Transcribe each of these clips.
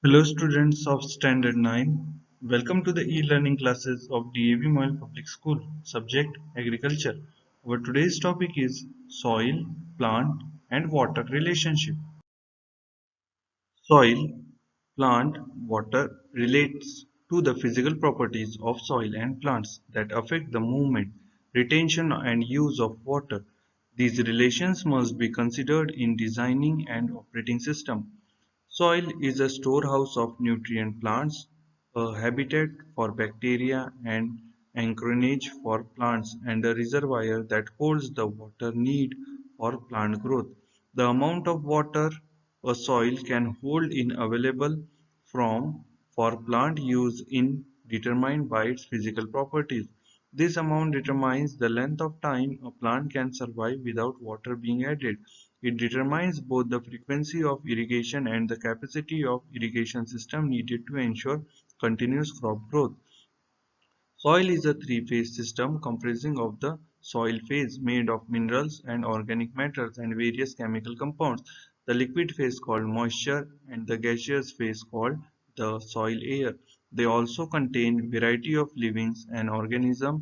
Hello students of Standard 9. Welcome to the e-learning classes of DAV Moyle Public School. Subject Agriculture. Our today's topic is soil, plant and water relationship. Soil, plant, water relates to the physical properties of soil and plants that affect the movement, retention and use of water. These relations must be considered in designing and operating system. Soil is a storehouse of nutrient plants, a habitat for bacteria and anchorage for plants, and a reservoir that holds the water need for plant growth. The amount of water a soil can hold in available from for plant use is determined by its physical properties. This amount determines the length of time a plant can survive without water being added. It determines both the frequency of irrigation and the capacity of irrigation system needed to ensure continuous crop growth. Soil is a three-phase system comprising of the soil phase made of minerals and organic matters and various chemical compounds, the liquid phase called moisture and the gaseous phase called the soil air. They also contain variety of livings and organisms.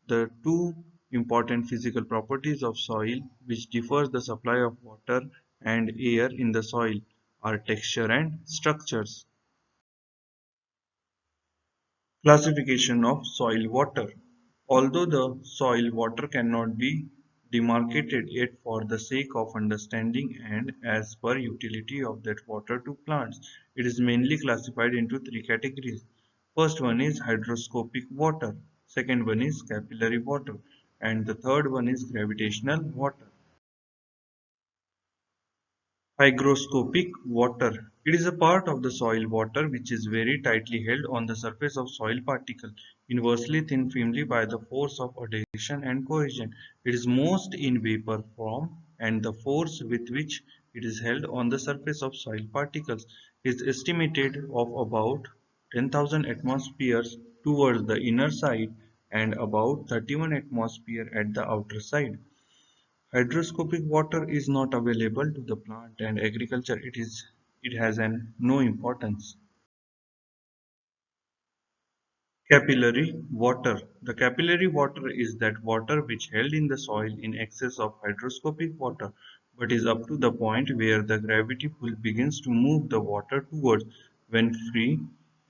The two important physical properties of soil which differs the supply of water and air in the soil are texture and structures. Classification of soil water. Although the soil water cannot be demarcated yet for the sake of understanding and as per utility of that water to plants, it is mainly classified into three categories. First one is hydroscopic water, second one is capillary water, and the third one is gravitational water. Hygroscopic water. It is a part of the soil water which is very tightly held on the surface of soil particle, inversely thin firmly by the force of adhesion and cohesion. It is most in vapor form and the force with which it is held on the surface of soil particles is estimated of about 10,000 atmospheres towards the inner side and about 31 atmosphere at the outer side. Hydroscopic water is not available to the plant and agriculture. It has no importance. Capillary water. The capillary water is that water which held in the soil in excess of hydroscopic water, but is up to the point where the gravity pull begins to move the water towards when free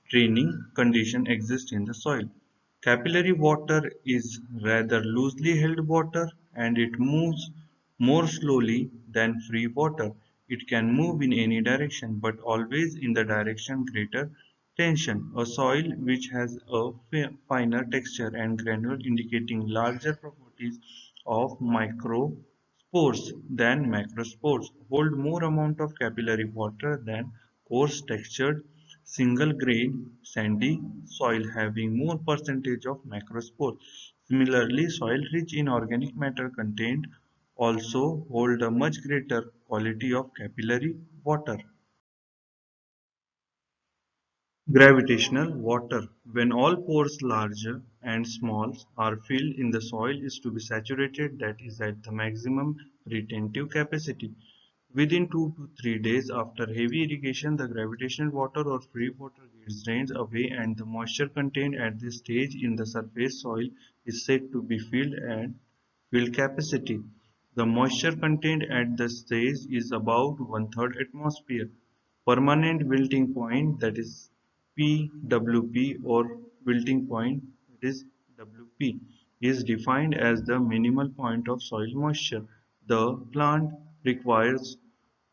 draining condition exists in the soil. Capillary water is rather loosely held water and it moves more slowly than free water. It can move in any direction but always in the direction greater tension. A soil which has a finer texture and granule indicating larger properties of microspores than macrospores hold more amount of capillary water than coarse textured single grain sandy soil having more percentage of macrospores. Similarly, soil rich in organic matter contained also hold a much greater quality of capillary water. Gravitational water, when all pores large and small are filled in the soil is to be saturated, that is at the maximum retentive capacity. Within 2 to 3 days after heavy irrigation, the gravitational water or free water gets drained away and the moisture contained at this stage in the surface soil is said to be filled and field capacity. The moisture contained at the stage is about one-third atmosphere. Permanent wilting point, that is PWP, or wilting point, that is WP, is defined as the minimal point of soil moisture the plant requires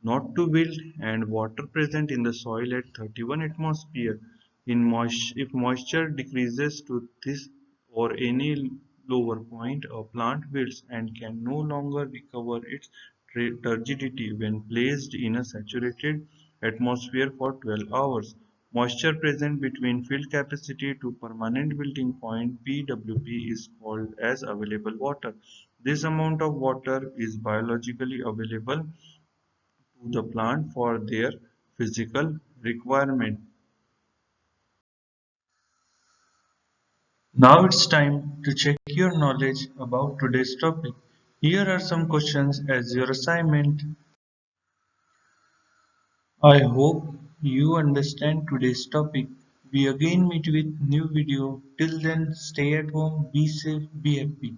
not to wilt, and water present in the soil at 31 atmosphere. If moisture decreases to this or any lower point, a plant wilts and can no longer recover its turgidity when placed in a saturated atmosphere for 12 hours. Moisture present between field capacity to permanent wilting point (PWP) is called as available water. This amount of water is biologically available to the plant for their physical requirement. Now it's time to check your knowledge about today's topic. Here are some questions as your assignment. I hope you understand today's topic. We again meet with new video. Till then, stay at home, be safe, be happy.